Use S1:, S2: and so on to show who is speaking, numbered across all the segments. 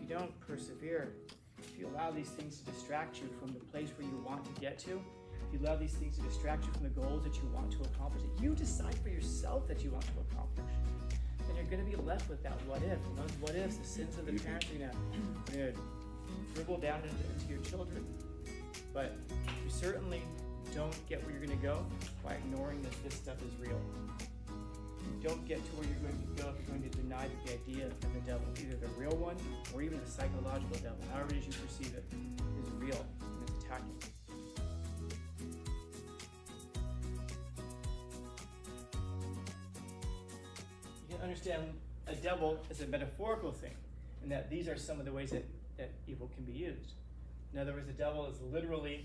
S1: don't persevere, if you allow these things to distract you from the place where you want to get to, if you allow these things to distract you from the goals that you want to accomplish, that you decide for yourself that you want to accomplish, then you're going to be left with that what if. And those what ifs, the sins of the parents, are going to dribble down into your children. But you certainly don't get where you're going to go by ignoring that this stuff is real. You don't get to where you're going to go if you're going to deny that the idea of the devil, either the real one or even the psychological devil, however it is you perceive it, is real and it's attacking. You can understand a devil as a metaphorical thing, and that these are some of the ways that evil can be used. In other words, the devil is literally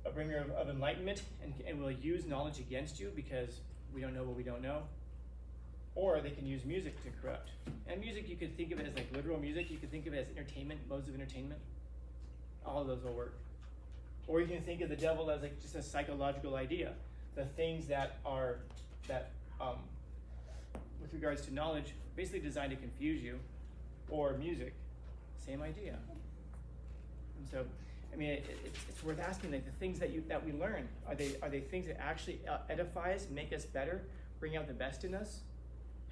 S1: a bringer of enlightenment and will use knowledge against you because we don't know what we don't know. Or they can use music to corrupt. And music, you could think of it as like literal music. You could think of it as entertainment, modes of entertainment. All of those will work. Or you can think of the devil as like just a psychological idea. The things that are, with regards to knowledge, basically designed to confuse you. Or music, same idea. And so, I mean, it's worth asking, like the things that we learn, are they things that actually edify us, make us better, bring out the best in us,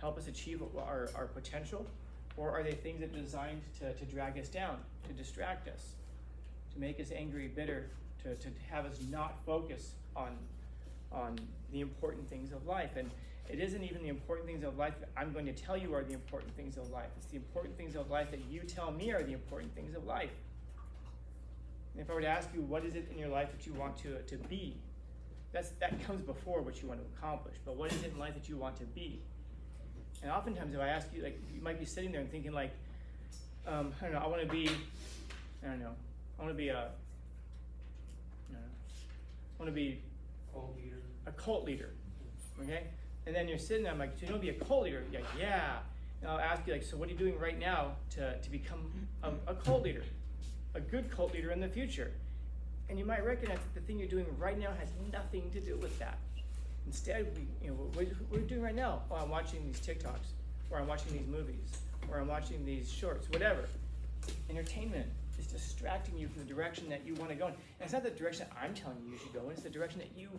S1: help us achieve our potential? Or are they things that are designed to drag us down, to distract us, to make us angry, bitter, to have us not focus on the important things of life? And it isn't even the important things of life that I'm going to tell you are the important things of life. It's the important things of life that you tell me are the important things of life. And if I were to ask you, what is it in your life that you want to be? That comes before what you want to accomplish. But what is it in life that you want to be? And oftentimes, if I ask you, like, you might be sitting there and thinking, like, I don't know, I want to be a cult leader, okay? And then you're sitting there, I'm like, so you want to be a cult leader? You're like, yeah. And I'll ask you, like, so what are you doing right now to become a cult leader? A good cult leader in the future? And you might recognize that the thing you're doing right now has nothing to do with that. Instead, what are you doing right now? Oh, I'm watching these TikToks, or I'm watching these movies, or I'm watching these shorts, whatever. Entertainment is distracting you from the direction that you want to go in. And it's not the direction that I'm telling you should go in, it's the direction that you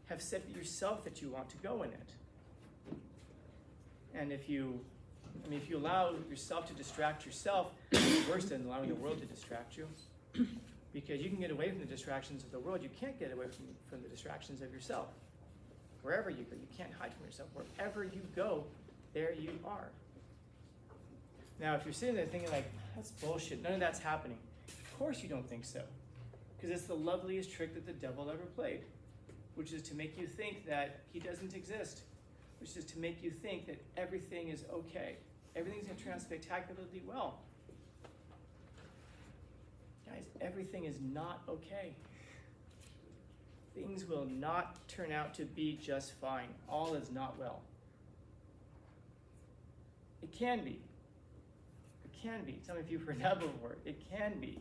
S1: have set for yourself that you want to go in it. And if you allow yourself to distract yourself, it's worse than allowing the world to distract you. Because you can get away from the distractions of the world, you can't get away from the distractions of yourself. Wherever you go, you can't hide from yourself. Wherever you go, there you are. Now, if you're sitting there thinking like, that's bullshit, none of that's happening. Of course you don't think so. Because it's the loveliest trick that the devil ever played, which is to make you think that he doesn't exist, which is to make you think that everything is okay. Everything's going to turn out spectacularly well. Guys, everything is not okay. Things will not turn out to be just fine. All is not well. It can be. It can be. Some of you have heard that before. It can be.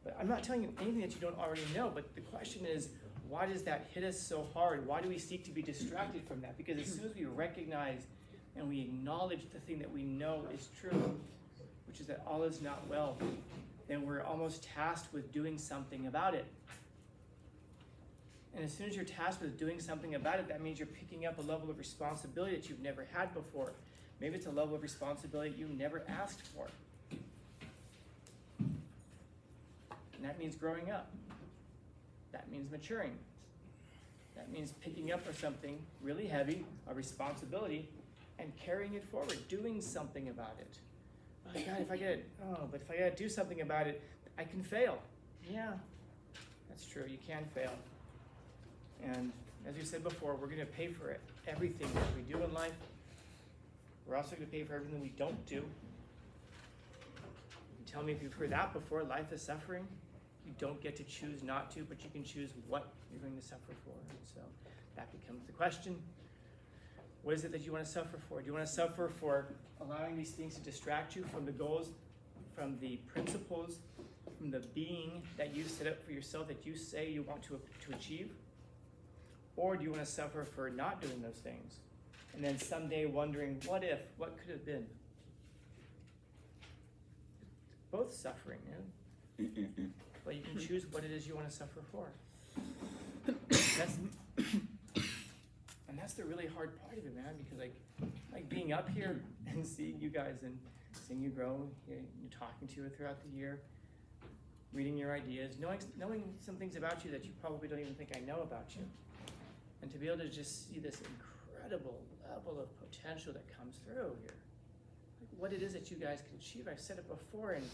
S1: But I'm not telling you anything that you don't already know, but the question is, why does that hit us so hard? Why do we seek to be distracted from that? Because as soon as we recognize and we acknowledge the thing that we know is true, which is that all is not well, then we're almost tasked with doing something about it. And as soon as you're tasked with doing something about it, that means you're picking up a level of responsibility that you've never had before. Maybe it's a level of responsibility you never asked for. And that means growing up. That means maturing. That means picking up something really heavy, a responsibility, and carrying it forward, doing something about it. Oh God, but if I gotta do something about it, I can fail. Yeah, that's true, you can fail. And as we said before, we're going to pay for it. Everything that we do in life, we're also going to pay for everything we don't do. You can tell me if you've heard that before. Life is suffering. You don't get to choose not to, but you can choose what you're going to suffer for. And so that becomes the question. What is it that you want to suffer for? Do you want to suffer for allowing these things to distract you from the goals, from the principles, from the being that you set up for yourself that you say you want to achieve? Or do you want to suffer for not doing those things? And then someday wondering, what if? What could have been? both suffering, but you can choose what it is you want to suffer for. And that's the really hard part of it, man, because like being up here and seeing you guys and seeing you grow, you're talking to you throughout the year, reading your ideas, knowing some things about you that you probably don't even think I know about you. And to be able to just see this incredible level of potential that comes through here. Like what it is that you guys can achieve. I've said it before, and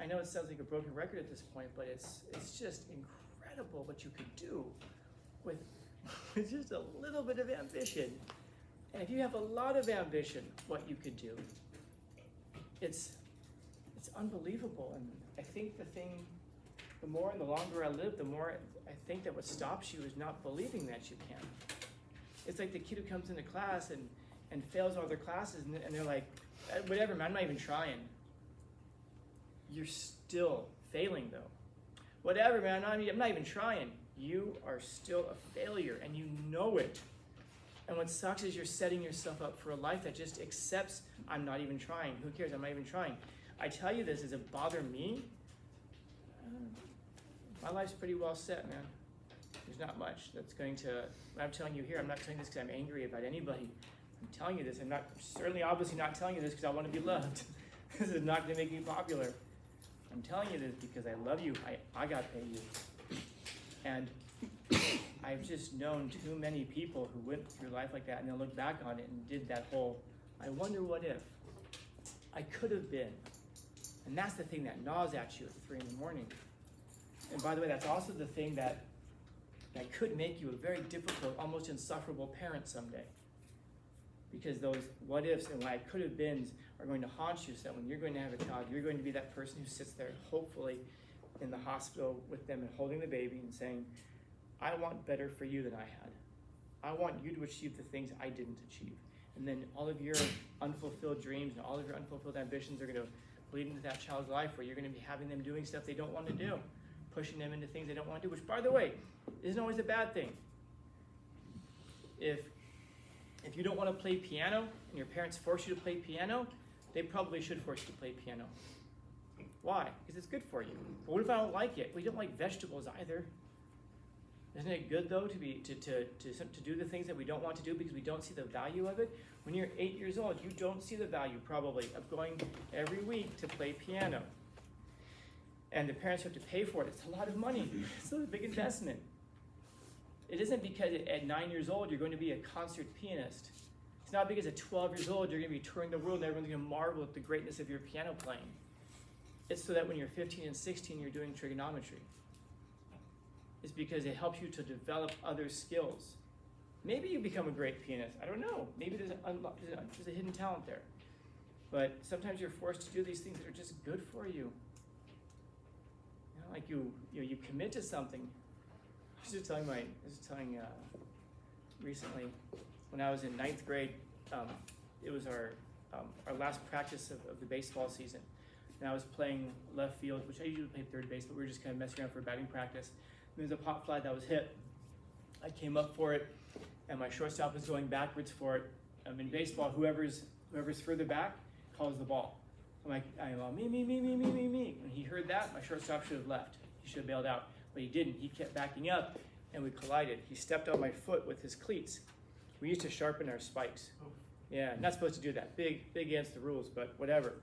S1: I know it sounds like a broken record at this point, but it's just incredible what you could do with just a little bit of ambition. And if you have a lot of ambition, what you could do, it's unbelievable. And I think the more and the longer I live, the more I think that what stops you is not believing that you can. It's like the kid who comes into class and fails all their classes, and they're like, whatever, man, I'm not even trying. You're still failing, though. Whatever, man, I'm not even trying. You are still a failure, and you know it. And what sucks is you're setting yourself up for a life that just accepts, I'm not even trying. Who cares? I'm not even trying. I tell you this, does it bother me? My life's pretty well set, man. There's not much that's going to, what I'm telling you here, I'm not telling this because I'm angry about anybody. I'm telling you this, I'm certainly obviously not telling you this because I want to be loved. This is not going to make me popular. I'm telling you this because I love you. I got paid you. And I've just known too many people who went through life like that and then look back on it and did that whole, I wonder what if. I could have been. And that's the thing that gnaws at you at 3 a.m. And by the way, that's also the thing that could make you a very difficult, almost insufferable parent someday. Because those what ifs and what I could have beens are going to haunt you, so that when you're going to have a child, you're going to be that person who sits there, hopefully, in the hospital with them and holding the baby and saying, I want better for you than I had. I want you to achieve the things I didn't achieve. And then all of your unfulfilled dreams and all of your unfulfilled ambitions are going to bleed into that child's life, where you're going to be having them doing stuff they don't want to do, pushing them into things they don't want to do, which, by the way, isn't always a bad thing. If you don't want to play piano and your parents force you to play piano, they probably should force you to play piano. Why? Because it's good for you. But what if I don't like it? We don't like vegetables either. Isn't it good, though, to do the things that we don't want to do because we don't see the value of it? When you're 8 years old, you don't see the value, probably, of going every week to play piano. And the parents have to pay for it. It's a lot of money. It's a big investment. It isn't because at 9 years old you're going to be a concert pianist. It's not because at 12 years old you're going to be touring the world and everyone's going to marvel at the greatness of your piano playing. It's so that when you're 15 and 16 you're doing trigonometry. It's because it helps you to develop other skills. Maybe you become a great pianist. I don't know. Maybe there's a hidden talent there. But sometimes you're forced to do these things that are just good for you. Like you commit to something. I was just telling recently, when I was in 9th grade, it was our last practice of the baseball season. And I was playing left field, which I usually play third base, but we were just kind of messing around for batting practice. And there was a pop fly that was hit. I came up for it, and my shortstop was going backwards for it. In baseball, whoever's further back calls the ball. I'm like, me. When he heard that, my shortstop should have left. He should have bailed out, but he didn't. He kept backing up, and we collided. He stepped on my foot with his cleats. We used to sharpen our spikes. Yeah, not supposed to do that. Big against the rules, but whatever.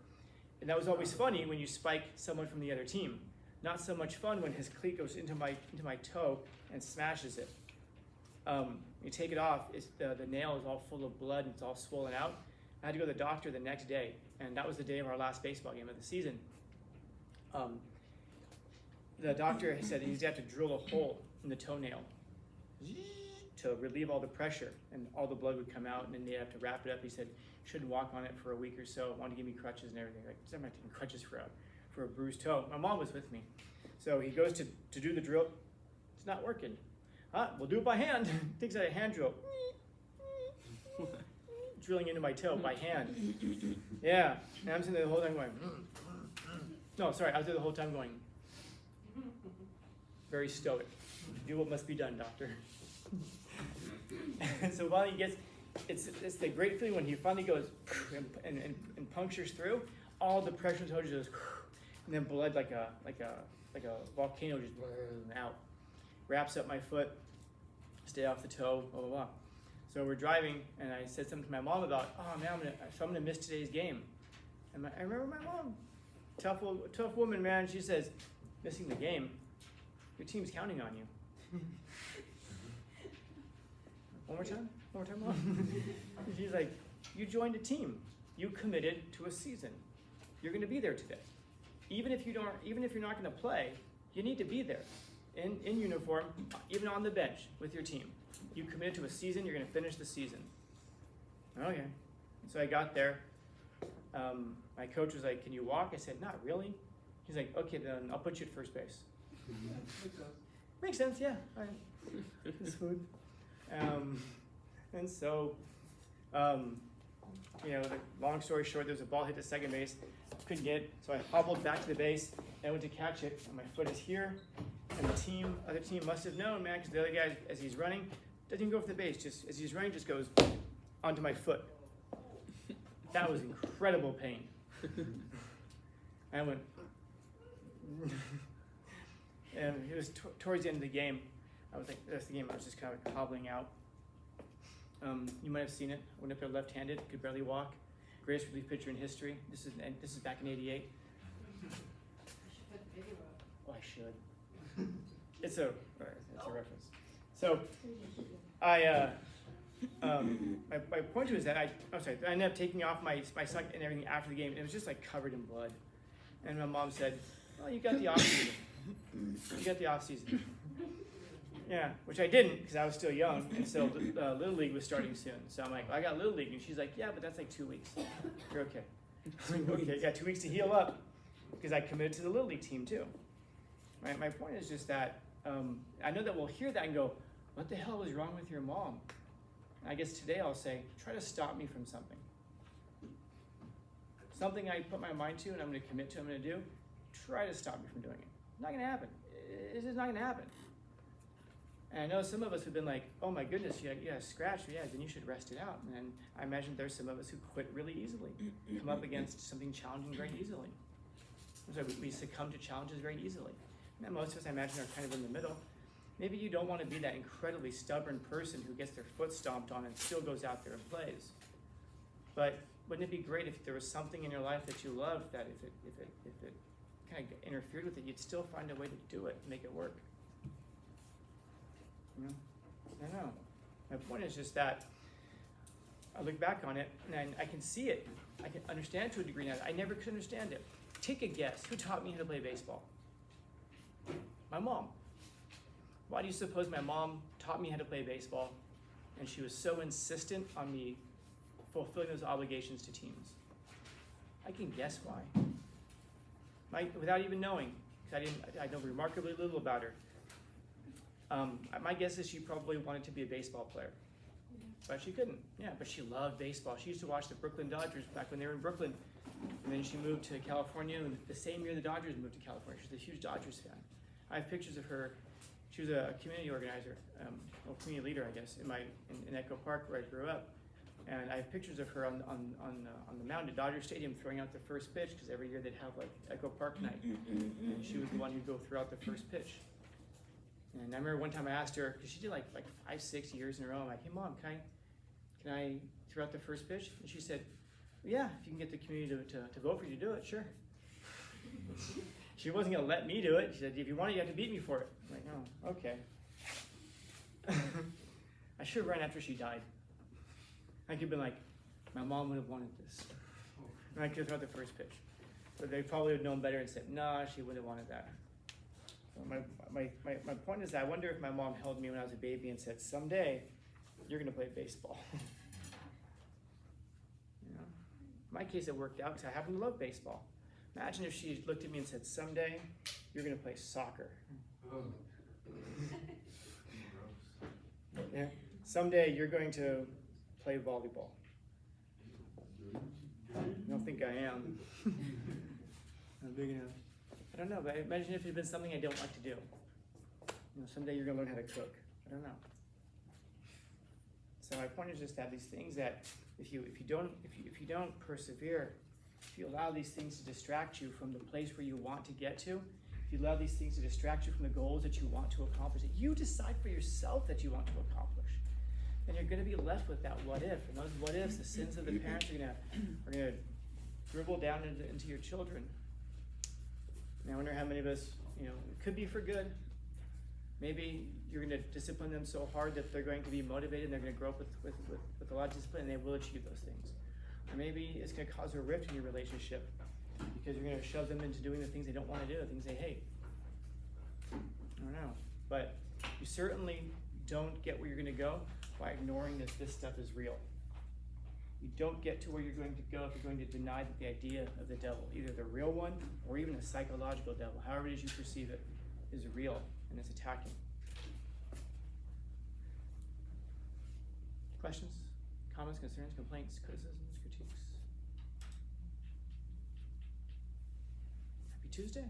S1: And that was always funny when you spike someone from the other team. Not so much fun when his cleat goes into my toe and smashes it. You take it off, the nail is all full of blood and it's all swollen out. I had to go to the doctor the next day, and that was the day of our last baseball game of the season. The doctor said he's got to drill a hole in the toenail to relieve all the pressure, and all the blood would come out, and then they'd have to wrap it up. He said, shouldn't walk on it for a week or so. Wanted to give me crutches and everything. Like, I'm not taking crutches for a bruised toe. My mom was with me. So he goes to do the drill. It's not working. We'll do it by hand. Takes out a hand drill. Drilling into my toe by hand. Yeah. And I'm sitting there the whole time going, No, sorry, I was there the whole time going, very stoic. Do what must be done, doctor. And so while he gets, it's the great feeling when he finally goes and punctures through, all the pressure in the toe just goes, and then blood like a volcano just out, wraps up my foot, stay off the toe, blah blah blah. So we're driving, and I said something to my mom about, oh man, I'm gonna miss today's game. And I remember my mom, tough woman, man. She says, missing the game, your team's counting on you. One more time, Mom. She's like, you joined a team. You committed to a season. You're going to be there today. Even if you're not going to play, you need to be there, in uniform, even on the bench with your team. You committed to a season. You're going to finish the season. Okay. So I got there. My coach was like, "Can you walk?" I said, "Not really." He's like, "Okay, then I'll put you at first base." Makes sense, yeah. All right. It's food. And so, long story short, there was a ball hit to second base. Couldn't get it, so I hobbled back to the base and went to catch it. And my foot is here, and the other team must have known, man, because the other guy, as he's running, doesn't even go for the base. Just as he's running, just goes onto my foot. That was incredible pain. I went, and it was towards the end of the game. I was like, that's the game. I was just kind of hobbling out. You might have seen it. I went up there left-handed, could barely walk. Greatest relief pitcher in history. This is back in '88.
S2: I should put the video up.
S1: Oh, I should. It's a reference. So, my point was that I ended up taking off my sock and everything after the game. It was just like covered in blood. And my mom said, "Well, you got the off season. You got the off season." Yeah, which I didn't because I was still young, and so Little League was starting soon. So I'm like, I got Little League, and she's like, yeah, but that's like 2 weeks. You're okay. Okay, I got 2 weeks to heal up because I committed to the Little League team too. Right? My point is just that I know that we'll hear that and go, what the hell was wrong with your mom? And I guess today I'll say, try to stop me from something. Something I put my mind to and I'm going to commit to, I'm going to do, try to stop me from doing it. Not going to happen. It's just not going to happen. And I know some of us have been like, oh my goodness, you got a scratch, yeah, then you should rest it out. And I imagine there's some of us who quit really easily, come up against something challenging very easily. So we succumb to challenges very easily. And most of us, I imagine, are kind of in the middle. Maybe you don't want to be that incredibly stubborn person who gets their foot stomped on and still goes out there and plays. But wouldn't it be great if there was something in your life that you loved that if it kind of interfered with it, you'd still find a way to do it, make it work? I don't know. My point is just that I look back on it and I can see it. I can understand it to a degree now. I never could understand it. Take a guess. Who taught me how to play baseball? My mom. Why do you suppose my mom taught me how to play baseball and she was so insistent on me fulfilling those obligations to teams? I can guess why. Without even knowing, because I know remarkably little about her. My guess is she probably wanted to be a baseball player, but she couldn't. Yeah, but she loved baseball. She used to watch the Brooklyn Dodgers back when they were in Brooklyn, and then she moved to California, and the same year the Dodgers moved to California. She's a huge Dodgers fan. I have pictures of her. She was a community organizer, or community leader, I guess, in Echo Park where I grew up. And I have pictures of her on the mound at Dodger Stadium throwing out the first pitch, because every year they'd have like Echo Park night, and she was the one who'd go throw out the first pitch. And I remember one time I asked her, because she did like 5-6 years in a row. I'm like, hey mom, can I throw out the first pitch? And she said, yeah, if you can get the community to vote for you to do it, sure. She wasn't gonna let me do it. She said, if you want it, you have to beat me for it. I'm like, oh, okay. I should have run after she died. I could have been like, my mom would have wanted this. And I could have thrown out the first pitch. But they probably would have known better and said, nah, she wouldn't have wanted that. My point is that I wonder if my mom held me when I was a baby and said, someday you're going to play baseball. In my case, it worked out because I happen to love baseball. Imagine if she looked at me and said, someday you're going to play soccer. Yeah. Someday you're going to play volleyball. I don't think I am. Not big enough. I don't know, but imagine if it had been something I don't like to do. Someday you're gonna learn how to cook. I don't know. So my point is just that these things that if you don't persevere, if you allow these things to distract you from the place where you want to get to, if you allow these things to distract you from the goals that you want to accomplish, that you decide for yourself that you want to accomplish, then you're going to be left with that what if. And those what ifs, the sins of the parents are going to dribble down into your children. And I wonder how many of us, it could be for good. Maybe you're going to discipline them so hard that they're going to be motivated and they're going to grow up with a lot of discipline and they will achieve those things. Or maybe it's going to cause a rift in your relationship because you're going to shove them into doing the things they don't want to do, the things they hate. I don't know. But you certainly don't get where you're going to go by ignoring that this stuff is real. You don't get to where you're going to go if you're going to deny that the idea of the devil, either the real one or even a psychological devil, however it is you perceive it, is real and it's attacking. Questions, comments, concerns, complaints, criticisms, critiques? Happy Tuesday.